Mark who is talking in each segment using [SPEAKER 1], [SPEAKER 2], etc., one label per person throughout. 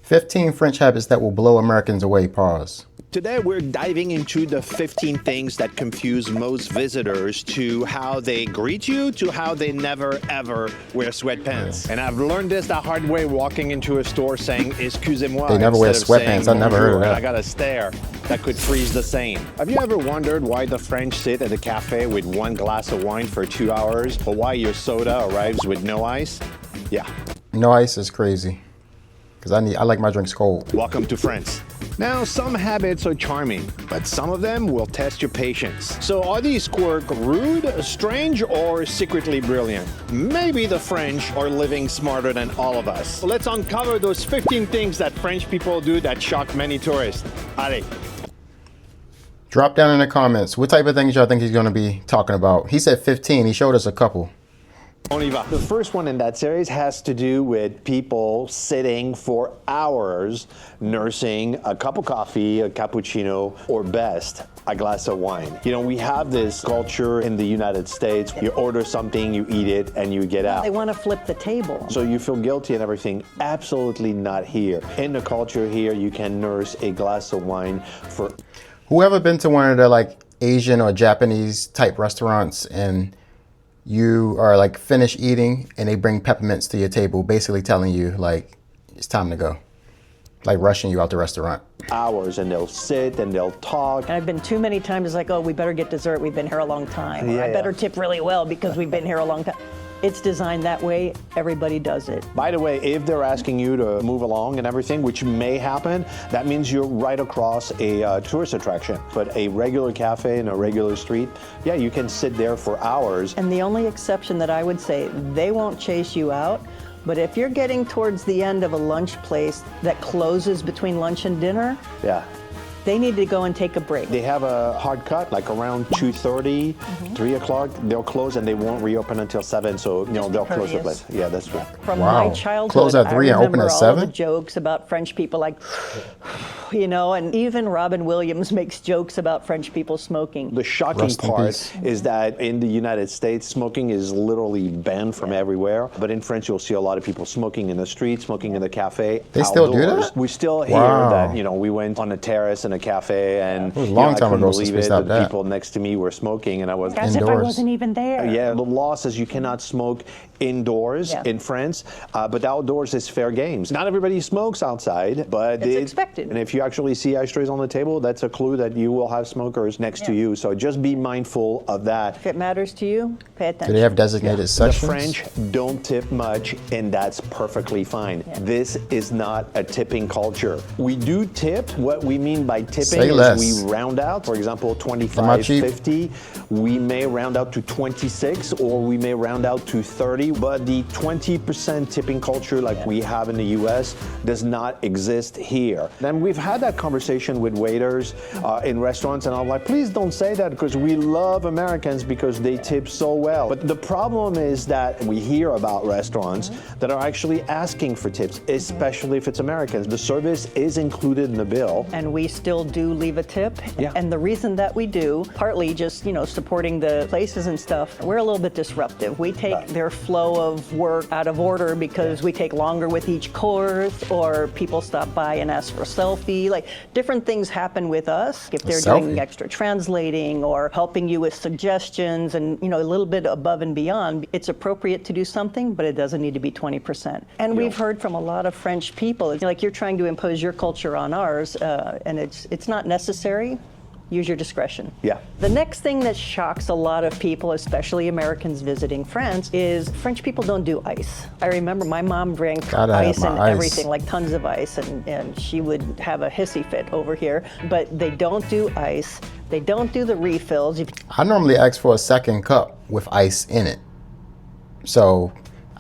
[SPEAKER 1] 15 French habits that will blow Americans away. Pause.
[SPEAKER 2] Today, we're diving into the 15 things that confuse most visitors, to how they greet you, to how they never ever wear sweatpants. And I've learned this the hard way walking into a store saying, excusez-moi.
[SPEAKER 1] They never wear
[SPEAKER 2] instead of
[SPEAKER 1] sweatpants.
[SPEAKER 2] saying,
[SPEAKER 1] I never heard of
[SPEAKER 2] "Bonjour,"
[SPEAKER 1] that.
[SPEAKER 2] I got a stare that could freeze the same. Have you ever wondered why the French sit at a cafe with one glass of wine for 2 hours, or why your soda arrives with no ice? Yeah.
[SPEAKER 1] No ice is crazy. Because I like my drinks cold.
[SPEAKER 2] Welcome to France. Now, some habits are charming, but some of them will test your patience. So are these quirks rude, strange, or secretly brilliant? Maybe the French are living smarter than all of us. Let's uncover those 15 things that French people do that shock many tourists. Allez.
[SPEAKER 1] Drop down in the comments. What type of things y'all think he's going to be talking about? He said 15. He showed us a couple.
[SPEAKER 2] On y va. The first one in that series has to do with people sitting for hours nursing a cup of coffee, a cappuccino, or best, a glass of wine. You know, we have this culture in the United States. You order something, you eat it, and you get out.
[SPEAKER 3] They want to flip the table.
[SPEAKER 2] So you feel guilty and everything. Absolutely not here. In the culture here, you can nurse a glass of wine for...
[SPEAKER 1] Whoever been to one of the like Asian or Japanese type restaurants and you are like finished eating and they bring peppermints to your table, basically telling you like it's time to go, like rushing you out the restaurant.
[SPEAKER 2] Hours, and they'll sit and they'll talk.
[SPEAKER 3] And I've been too many times, it's like, oh, we better get dessert, we've been here a long time. Or I better tip really well because we've been here a long time. It's designed that way, everybody does it.
[SPEAKER 2] By the way, if they're asking you to move along and everything, which may happen, that means you're right across a tourist attraction. But a regular cafe in a regular street, yeah, you can sit there for hours.
[SPEAKER 3] And the only exception that I would say, they won't chase you out, but if you're getting towards the end of a lunch place that closes between lunch and dinner,
[SPEAKER 2] Yeah.
[SPEAKER 3] they need to go and take a break.
[SPEAKER 2] They have a hard cut, like around 2:30, 3 o'clock, they'll close and they won't reopen until 7, so, you know, they'll close the place. Yeah, that's right.
[SPEAKER 3] From
[SPEAKER 1] Wow.
[SPEAKER 3] my childhood,
[SPEAKER 1] Close at 3
[SPEAKER 3] I
[SPEAKER 1] and open
[SPEAKER 3] remember
[SPEAKER 1] at
[SPEAKER 3] all
[SPEAKER 1] 7?
[SPEAKER 3] the jokes about French people, like, you know, and even Robin Williams makes jokes about French people smoking.
[SPEAKER 2] The shocking
[SPEAKER 1] Rest in
[SPEAKER 2] part
[SPEAKER 1] peace.
[SPEAKER 2] is that in the United States, smoking is literally banned from everywhere. But in France, you'll see a lot of people smoking in the street, smoking in the cafe.
[SPEAKER 1] They still do
[SPEAKER 2] outdoors.
[SPEAKER 1] that?
[SPEAKER 2] We still hear
[SPEAKER 1] Wow.
[SPEAKER 2] that, you know, we went on a terrace in a cafe and
[SPEAKER 1] It was a long time
[SPEAKER 2] I couldn't
[SPEAKER 1] ago since
[SPEAKER 2] believe
[SPEAKER 1] we
[SPEAKER 2] it.
[SPEAKER 1] stopped
[SPEAKER 2] The
[SPEAKER 1] that.
[SPEAKER 2] people next to me were smoking and I was...
[SPEAKER 3] As if I
[SPEAKER 1] Indoors.
[SPEAKER 3] wasn't even there.
[SPEAKER 2] Yeah, the law says you cannot smoke indoors
[SPEAKER 3] Yeah.
[SPEAKER 2] in France, but outdoors is fair games. Not everybody smokes outside, but
[SPEAKER 3] It's expected.
[SPEAKER 2] And if you actually see ashtrays on the table, that's a clue that you will have smokers next to
[SPEAKER 3] Yeah.
[SPEAKER 2] you. So just be mindful of that.
[SPEAKER 3] If it matters to you, pay
[SPEAKER 1] Do
[SPEAKER 3] attention.
[SPEAKER 1] they have designated
[SPEAKER 2] The
[SPEAKER 1] sections?
[SPEAKER 2] French don't tip much, and that's perfectly fine.
[SPEAKER 3] Yeah.
[SPEAKER 2] This is not a tipping culture. We do tip. What we mean by tipping
[SPEAKER 1] Say
[SPEAKER 2] is
[SPEAKER 1] less.
[SPEAKER 2] we round out. For example,
[SPEAKER 1] Am I
[SPEAKER 2] 25,
[SPEAKER 1] cheap?
[SPEAKER 2] 50. We may round out to 26, or we may round out to 30. But the 20% tipping culture like we have in the US does not exist here. And we've had that conversation with waiters in restaurants, and I'm like, please don't say that because we love Americans because they tip so well. But the problem is that we hear about restaurants that are actually asking for tips, especially if it's Americans. The service is included in the bill.
[SPEAKER 3] And we still do leave a tip.
[SPEAKER 2] Yeah.
[SPEAKER 3] And the reason that we do, partly just, you know, supporting the places and stuff, we're a little bit disruptive. We take their flow of work out of order because we take longer with each course, or people stop by and ask for a selfie. Like, different things happen with us if they're doing
[SPEAKER 1] selfie?
[SPEAKER 3] extra translating or helping you with suggestions and, you know, a little bit above and beyond. It's appropriate to do something, but it doesn't need to be 20%. And we've heard from a lot of French people, it's like you're trying to impose your culture on ours, and it's not necessary. Use your discretion.
[SPEAKER 2] Yeah.
[SPEAKER 3] The next thing that shocks a lot of people, especially Americans visiting France, is French people don't do ice. I remember my mom drank
[SPEAKER 1] Gotta have
[SPEAKER 3] ice
[SPEAKER 1] my
[SPEAKER 3] and
[SPEAKER 1] ice.
[SPEAKER 3] everything, like tons of ice, and she would have a hissy fit over here. But they don't do ice. They don't do the refills.
[SPEAKER 1] I normally ask for a second cup with ice in it. So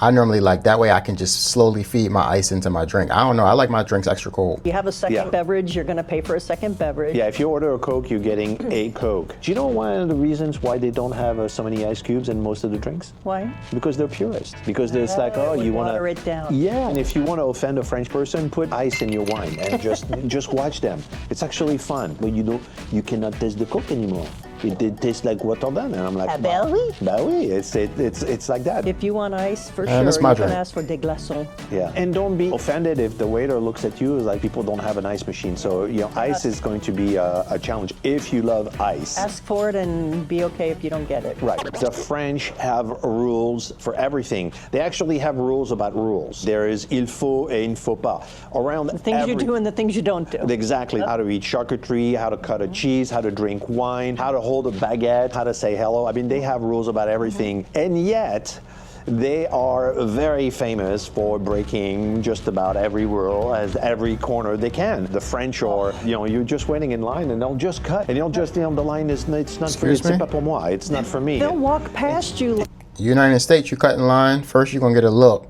[SPEAKER 1] I normally like that way I can just slowly feed my ice into my drink. I don't know. I like my drinks extra cold.
[SPEAKER 3] If you have a second
[SPEAKER 2] Yeah.
[SPEAKER 3] beverage, you're going to pay for a second beverage.
[SPEAKER 2] Yeah, if you order a Coke, you're getting a Coke. Do you know one of the reasons why they don't have so many ice cubes in most of the drinks?
[SPEAKER 3] Why?
[SPEAKER 2] Because they're purist. Because it's like, oh, you want to
[SPEAKER 3] water it down.
[SPEAKER 2] Yeah, and if you want to offend a French person, put ice in your wine and just watch them. It's actually fun. But you cannot taste the Coke anymore. it tastes like Rotterdam. And I'm like,
[SPEAKER 3] Ah, ben oui.
[SPEAKER 2] bah oui, it's like that.
[SPEAKER 3] If you want ice, for
[SPEAKER 1] And
[SPEAKER 3] sure,
[SPEAKER 1] it's my
[SPEAKER 3] you can
[SPEAKER 1] drink.
[SPEAKER 3] ask for des glaçons.
[SPEAKER 2] Yeah, and don't be offended if the waiter looks at you like people don't have an ice machine. So, ice is going to be a challenge if you love ice.
[SPEAKER 3] Ask for it and be okay if you don't get it.
[SPEAKER 2] Right. The French have rules for everything. They actually have rules about rules. There is il faut et il ne faut pas. Around
[SPEAKER 3] The things you do and the things you don't do.
[SPEAKER 2] Exactly. How to eat charcuterie, how to cut a cheese, how to drink wine, how to hold a baguette, how to say hello. I mean, they have rules about everything. And yet, they are very famous for breaking just about every rule at every corner they can. The French are, you're just waiting in line and they'll just cut. And they'll just, the line is, it's not for you.
[SPEAKER 1] Excuse me?
[SPEAKER 2] C'est pas pour moi. It's not for me.
[SPEAKER 3] They'll walk past you.
[SPEAKER 1] United States, you cut in line. First, you're gonna get a look,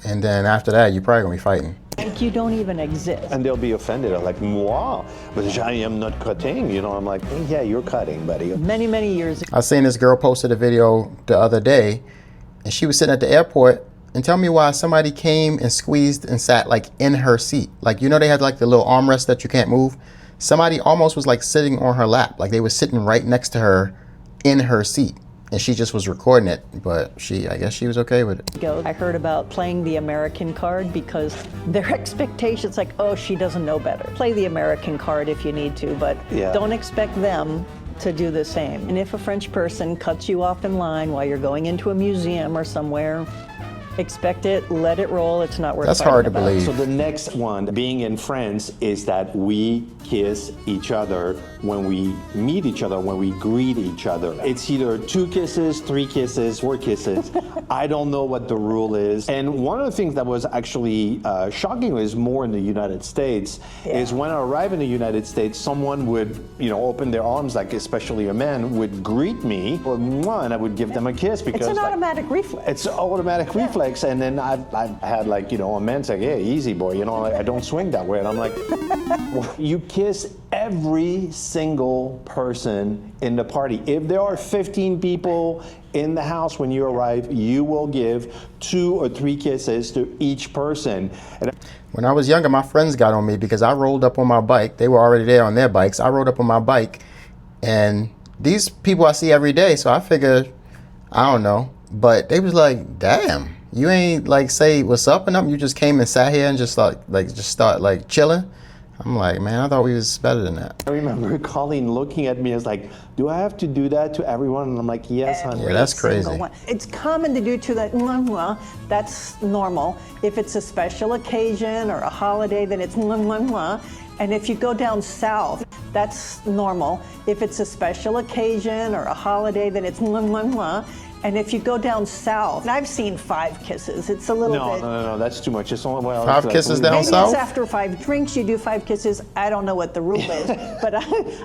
[SPEAKER 1] and then after that, you're probably gonna be fighting.
[SPEAKER 3] Like you don't even exist.
[SPEAKER 2] And they'll be offended. They're like, moi, but I am not cutting. I'm like, yeah, you're cutting, buddy.
[SPEAKER 3] Many, many years ago.
[SPEAKER 1] I seen this girl posted a video the other day, and she was sitting at the airport. And tell me why somebody came and squeezed and sat like in her seat. Like, they had like the little armrest that you can't move. Somebody almost was like sitting on her lap. Like they was sitting right next to her in her seat. And she just was recording it, but I guess she was okay with it.
[SPEAKER 3] I heard about playing the American card because their expectations like, oh, she doesn't know better. Play the American card if you need to, but
[SPEAKER 2] Yeah.
[SPEAKER 3] don't expect them to do the same. And if a French person cuts you off in line while you're going into a museum or somewhere, expect it, let it roll. It's not worth
[SPEAKER 1] That's
[SPEAKER 3] fighting
[SPEAKER 1] hard to
[SPEAKER 3] about.
[SPEAKER 1] believe.
[SPEAKER 2] So the next one, being in France, is that we kiss each other when we meet each other, when we greet each other. It's either 2 kisses, 3 kisses, 4 kisses. I don't know what the rule is. And one of the things that was actually shocking is more in the United States, is when I arrived in the United States, someone would, open their arms, like especially a man, would greet me, or mwah, and I would give them a kiss because
[SPEAKER 3] It's an
[SPEAKER 2] like,
[SPEAKER 3] automatic reflex.
[SPEAKER 2] it's an automatic reflex, and then I've had like a man say, "Hey, easy boy," I don't swing that way, and I'm like, you kiss every single person in the party. If there are 15 people in the house when you arrive, you will give 2 or 3 kisses to each person. And
[SPEAKER 1] When I was younger, my friends got on me because I rolled up on my bike. They were already there on their bikes. I rode up on my bike, and these people I see every day, so I figured, I don't know, but they was like, damn, you ain't like say what's up and nothing. You just came and sat here and just start chilling. I'm like, man, I thought we was better than that.
[SPEAKER 2] I remember Colleen looking at me as like, do I have to do that to everyone? And I'm like, yes, honey.
[SPEAKER 1] Yeah, that's
[SPEAKER 3] Single
[SPEAKER 1] crazy.
[SPEAKER 3] one. It's common to do to that, that's normal. If it's a special occasion or a holiday, then it's and if you go down south, that's normal. If it's a special occasion or a holiday, then it's and if you go down south, I've seen 5 kisses. It's a little bit.
[SPEAKER 2] No, that's too much. It's only, well,
[SPEAKER 1] 5
[SPEAKER 2] it's
[SPEAKER 1] kisses
[SPEAKER 2] like,
[SPEAKER 1] down
[SPEAKER 3] Maybe
[SPEAKER 1] south?
[SPEAKER 3] it's after 5 drinks, you do 5 kisses. I don't know what the rule is, but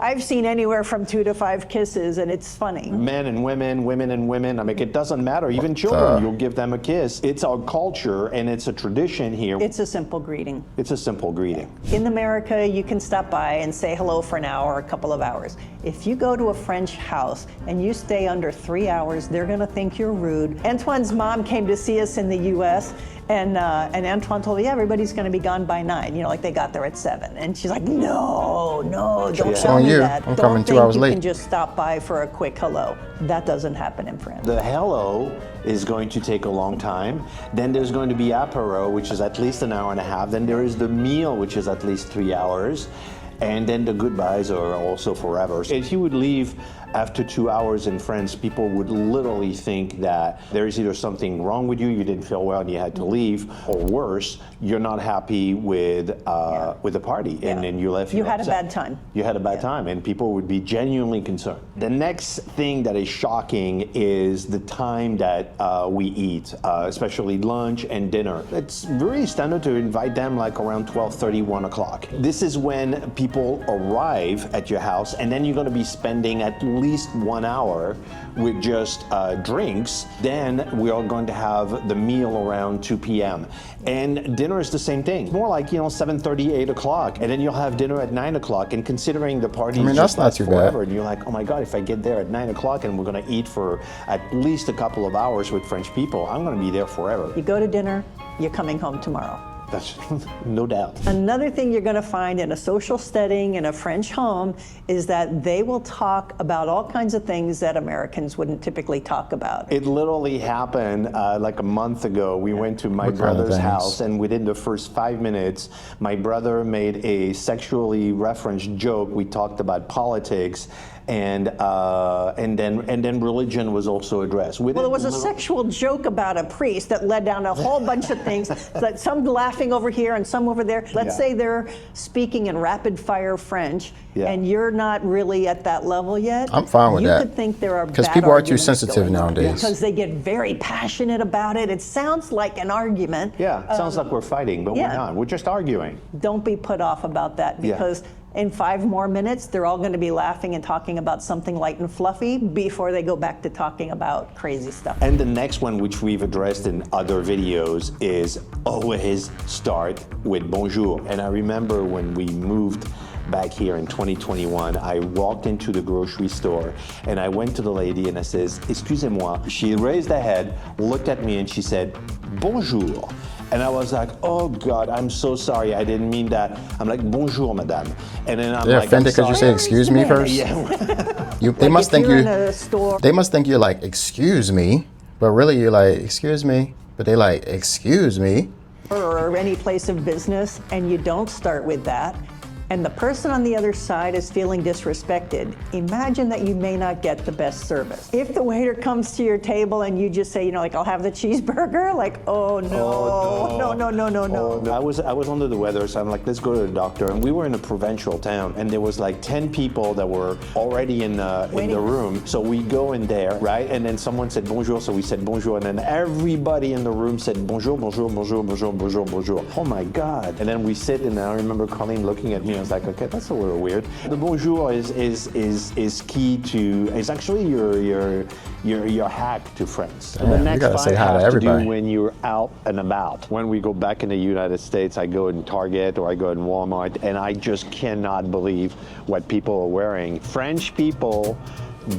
[SPEAKER 3] I've seen anywhere from 2 to 5 kisses, and it's funny.
[SPEAKER 2] Men and women, women and women. I mean, it doesn't matter. Even children, you'll give them a kiss. It's our culture and it's a tradition here.
[SPEAKER 3] It's a simple greeting.
[SPEAKER 2] It's a simple greeting.
[SPEAKER 3] In America, you can stop by and say hello for an hour, a couple of hours. If you go to a French house and you stay under 3 hours, they're going to think you're rude. Antoine's mom came to see us in the U.S. And Antoine told me, yeah, everybody's going to be gone by 9. Like they got there at 7. And she's like, no, don't tell
[SPEAKER 1] on
[SPEAKER 3] me
[SPEAKER 1] you.
[SPEAKER 3] that.
[SPEAKER 1] I'm
[SPEAKER 3] Don't
[SPEAKER 1] coming 2
[SPEAKER 3] think
[SPEAKER 1] hours
[SPEAKER 3] you
[SPEAKER 1] late.
[SPEAKER 3] can just stop by for a quick hello. That doesn't happen in France.
[SPEAKER 2] The hello is going to take a long time. Then there's going to be apéro, which is at least an hour and a half. Then there is the meal, which is at least 3 hours. And then the goodbyes are also forever. If you would leave after 2 hours in France, people would literally think that there is either something wrong with you, you didn't feel well and you had to leave, or worse, you're not happy with the party and then you left.
[SPEAKER 3] You
[SPEAKER 2] you're
[SPEAKER 3] had a
[SPEAKER 2] upset.
[SPEAKER 3] bad time.
[SPEAKER 2] You had a bad time, and people would be genuinely concerned. The next thing that is shocking is the time that we eat, especially lunch and dinner. It's very standard to invite them like around 12:30, 1 o'clock. This is when people arrive at your house, and then you're going to be spending at least 1 hour with just drinks. Then we are going to have the meal around 2 p.m. And dinner is the same thing. It's more like 7:30, 8 o'clock, and then you'll have dinner at 9 o'clock. And considering the party
[SPEAKER 1] that's
[SPEAKER 2] just
[SPEAKER 1] not
[SPEAKER 2] lasts
[SPEAKER 1] too bad.
[SPEAKER 2] forever, and you're like, oh my God, if I get there at 9 o'clock and we're going to eat for at least a couple of hours with French people, I'm going to be there forever.
[SPEAKER 3] You go to dinner, you're coming home tomorrow.
[SPEAKER 2] That's no doubt.
[SPEAKER 3] Another thing you're going to find in a social setting, in a French home, is that they will talk about all kinds of things that Americans wouldn't typically talk about.
[SPEAKER 2] It literally happened like a month ago. We went to my
[SPEAKER 1] What kind of
[SPEAKER 2] brother's
[SPEAKER 1] things?
[SPEAKER 2] house, and within the first 5 minutes, my brother made a sexually referenced joke. We talked about politics, and then religion was also addressed.
[SPEAKER 3] Well, there was a sexual joke about a priest that led down a whole bunch of things, that some laughing over here and some over there. Let's
[SPEAKER 2] Yeah.
[SPEAKER 3] say they're speaking in rapid fire French,
[SPEAKER 2] Yeah.
[SPEAKER 3] and you're not really at that level yet.
[SPEAKER 1] I'm fine with
[SPEAKER 3] you
[SPEAKER 1] that.
[SPEAKER 3] could think there are
[SPEAKER 1] Because
[SPEAKER 3] bad
[SPEAKER 1] people are too
[SPEAKER 3] arguments
[SPEAKER 1] sensitive
[SPEAKER 3] going on.
[SPEAKER 1] nowadays.
[SPEAKER 3] Because they get very passionate about it. It sounds like an argument.
[SPEAKER 2] Yeah, sounds like we're fighting, but
[SPEAKER 3] yeah.
[SPEAKER 2] we're not. We're just arguing.
[SPEAKER 3] Don't be put off about that,
[SPEAKER 2] Yeah.
[SPEAKER 3] because in 5 more minutes, they're all going to be laughing and talking about something light and fluffy before they go back to talking about crazy stuff.
[SPEAKER 2] And the next one, which we've addressed in other videos, is always start with bonjour. And I remember when we moved back here in 2021, I walked into the grocery store and I went to the lady and I says, "Excusez-moi." She raised her head, looked at me, and she said, "Bonjour." And I was like, "Oh God, I'm so sorry. I didn't mean that." I'm like, "Bonjour, madame." And then I'm
[SPEAKER 1] They're
[SPEAKER 2] like,
[SPEAKER 1] offended
[SPEAKER 2] "I'm
[SPEAKER 1] because you say
[SPEAKER 2] sorry."
[SPEAKER 1] excuse me first.
[SPEAKER 2] Yeah.
[SPEAKER 1] They must
[SPEAKER 3] if
[SPEAKER 1] think
[SPEAKER 3] you're
[SPEAKER 1] you.
[SPEAKER 3] in a store,
[SPEAKER 1] They must think you're like, excuse me, but really you're like, excuse me, but they like, excuse me.
[SPEAKER 3] or any place of business, and you don't start with that, and the person on the other side is feeling disrespected, imagine that you may not get the best service. If the waiter comes to your table and you just say, you know, like, "I'll have the cheeseburger," like, oh no, no.
[SPEAKER 2] I was under the weather, so I'm like, let's go to the doctor. And we were in a provincial town, and there was like 10 people that were already in the
[SPEAKER 3] Waiting.
[SPEAKER 2] room. So we go in there, right? And then someone said bonjour, so we said bonjour, and then everybody in the room said bonjour, bonjour, bonjour, bonjour, bonjour, bonjour. Oh my God! And then we sit, and I remember Colleen looking at me. I was like, okay, that's a little weird. The bonjour is key to. It's actually your hack to friends.
[SPEAKER 1] Yeah,
[SPEAKER 2] the
[SPEAKER 1] you
[SPEAKER 2] next
[SPEAKER 1] gotta say
[SPEAKER 2] five
[SPEAKER 1] hi to
[SPEAKER 2] have to do
[SPEAKER 1] everybody.
[SPEAKER 2] when you're out and about. When we go back in the United States, I go in Target or I go in Walmart, and I just cannot believe what people are wearing. French people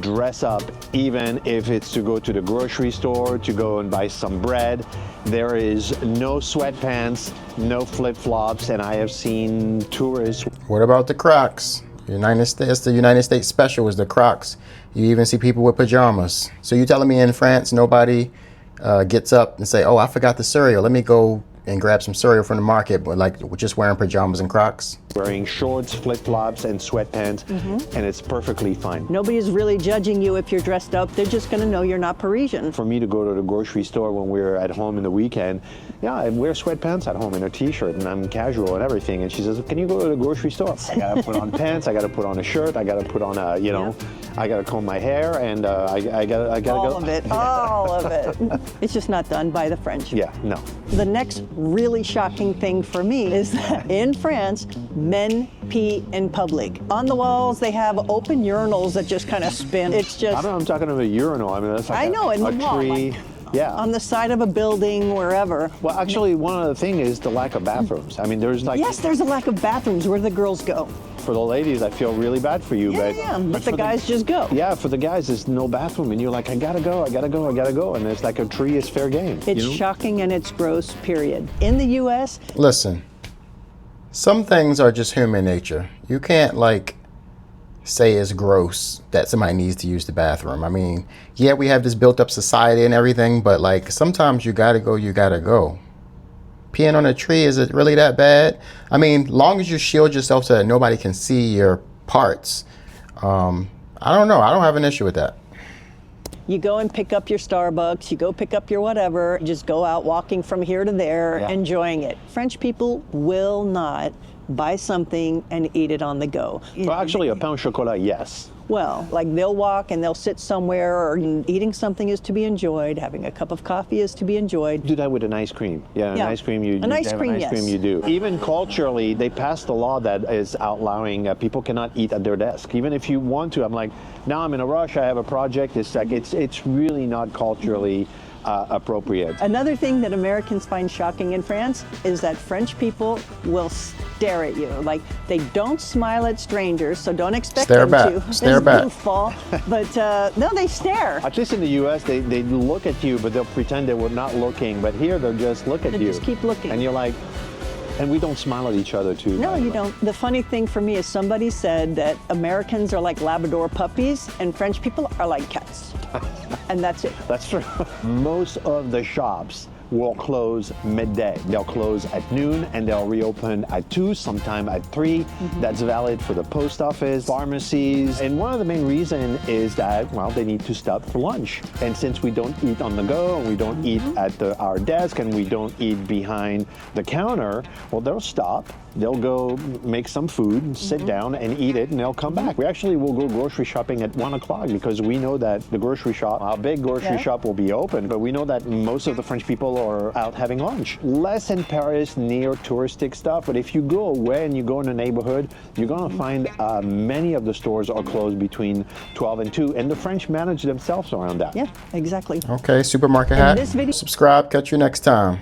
[SPEAKER 2] dress up even if it's to go to the grocery store, to go and buy some bread. There is no sweatpants, no flip-flops, and I have seen tourists.
[SPEAKER 1] What about the Crocs? United States, the United States special is the Crocs. You even see people with pajamas. So you telling me in France nobody gets up and say, "Oh, I forgot the cereal. Let me go and grab some cereal from the market," but like just wearing pajamas and Crocs?
[SPEAKER 2] wearing shorts, flip-flops, and sweatpants, and it's perfectly fine.
[SPEAKER 3] Nobody's really judging you if you're dressed up. They're just going to know you're not Parisian.
[SPEAKER 2] For me to go to the grocery store when we're at home in the weekend, yeah, I wear sweatpants at home and a t-shirt, and I'm casual and everything. And she says, "Can you go to the grocery store?" I gotta put on pants, I gotta put on a shirt, I gotta put on a, you know, I gotta comb my hair, and I gotta
[SPEAKER 3] All
[SPEAKER 2] go.
[SPEAKER 3] of it, all of it. It's just not done by the French.
[SPEAKER 2] Yeah, no.
[SPEAKER 3] The next really shocking thing for me is that in France, men pee in public. On the walls, they have open urinals that just kind of spin. It's
[SPEAKER 2] I
[SPEAKER 3] just
[SPEAKER 2] don't know, I'm talking about a urinal. I mean, that's like
[SPEAKER 3] I know, in
[SPEAKER 2] a
[SPEAKER 3] the wall,
[SPEAKER 2] tree.
[SPEAKER 3] like-
[SPEAKER 2] Yeah.
[SPEAKER 3] on the side of a building, wherever.
[SPEAKER 2] Well, actually, one of the things is the lack of bathrooms. I mean, there's like,
[SPEAKER 3] Yes, there's a lack of bathrooms. Where do the girls go?
[SPEAKER 2] for the ladies, I feel really bad for you, but
[SPEAKER 3] But
[SPEAKER 2] for
[SPEAKER 3] the guys just go.
[SPEAKER 2] Yeah, for the guys, there's no bathroom, and you're like, I gotta go, and it's like a tree is fair game.
[SPEAKER 3] It's
[SPEAKER 2] you know?
[SPEAKER 3] shocking and it's gross, period. In the U.S.,
[SPEAKER 1] Listen, some things are just human nature. You can't like say it's gross that somebody needs to use the bathroom. I mean, yeah, we have this built up society and everything, but like sometimes you gotta go. Peeing on a tree, is it really that bad? I mean, long as you shield yourself so that nobody can see your parts, I don't know. I don't have an issue with that.
[SPEAKER 3] you go and pick up your Starbucks, you go pick up your whatever, just go out walking from here to there,
[SPEAKER 2] Yeah.
[SPEAKER 3] enjoying it. French people will not buy something and eat it on the go.
[SPEAKER 2] Well, actually, a pain au chocolat, yes.
[SPEAKER 3] Well, like they'll walk and they'll sit somewhere, or eating something is to be enjoyed, having a cup of coffee is to be enjoyed.
[SPEAKER 2] Do that with an ice cream. Yeah,
[SPEAKER 3] Yeah.
[SPEAKER 2] an ice cream. You
[SPEAKER 3] An ice
[SPEAKER 2] have
[SPEAKER 3] cream,
[SPEAKER 2] an ice cream.
[SPEAKER 3] yes.
[SPEAKER 2] You do. Even culturally, they passed a law that is outlawing people cannot eat at their desk. Even if you want to, I'm like, now I'm in a rush. I have a project. It's like it's really not culturally appropriate.
[SPEAKER 3] Another thing that Americans find shocking in France is that French people will stare at you. Like, they don't smile at strangers, so don't expect
[SPEAKER 1] Stare
[SPEAKER 3] them
[SPEAKER 1] back.
[SPEAKER 3] to.
[SPEAKER 1] Stare
[SPEAKER 3] This
[SPEAKER 1] back.
[SPEAKER 3] goofball. But no, they stare.
[SPEAKER 2] At least in the U.S., they look at you, but they'll pretend they were not looking. But here, they'll just look at
[SPEAKER 3] They
[SPEAKER 2] you.
[SPEAKER 3] just keep looking.
[SPEAKER 2] And you're like, And we don't smile at each other too.
[SPEAKER 3] No, you don't. The funny thing for me is somebody said that Americans are like Labrador puppies and French people are like cats. And that's it.
[SPEAKER 2] That's true. Most of the shops will close midday. They'll close at noon and they'll reopen at 2, sometime at 3. That's valid for the post office, pharmacies. And one of the main reasons is that, well, they need to stop for lunch. And since we don't eat on the go, and we don't eat at our desk, and we don't eat behind the counter, well, they'll stop. They'll go make some food, sit down and eat it, and they'll come back. We actually will go grocery shopping at 1 o'clock because we know that the grocery shop, our big grocery shop will be open, but we know that most of the French people are out having lunch. Less in Paris near touristic stuff, but if you go away and you go in a neighborhood, you're gonna find many of the stores are closed between 12 and 2, and the French manage themselves around that.
[SPEAKER 3] Yeah, exactly.
[SPEAKER 1] Okay, Supermarket
[SPEAKER 3] And
[SPEAKER 1] Hat.
[SPEAKER 3] this video-
[SPEAKER 1] Subscribe. Catch you next time.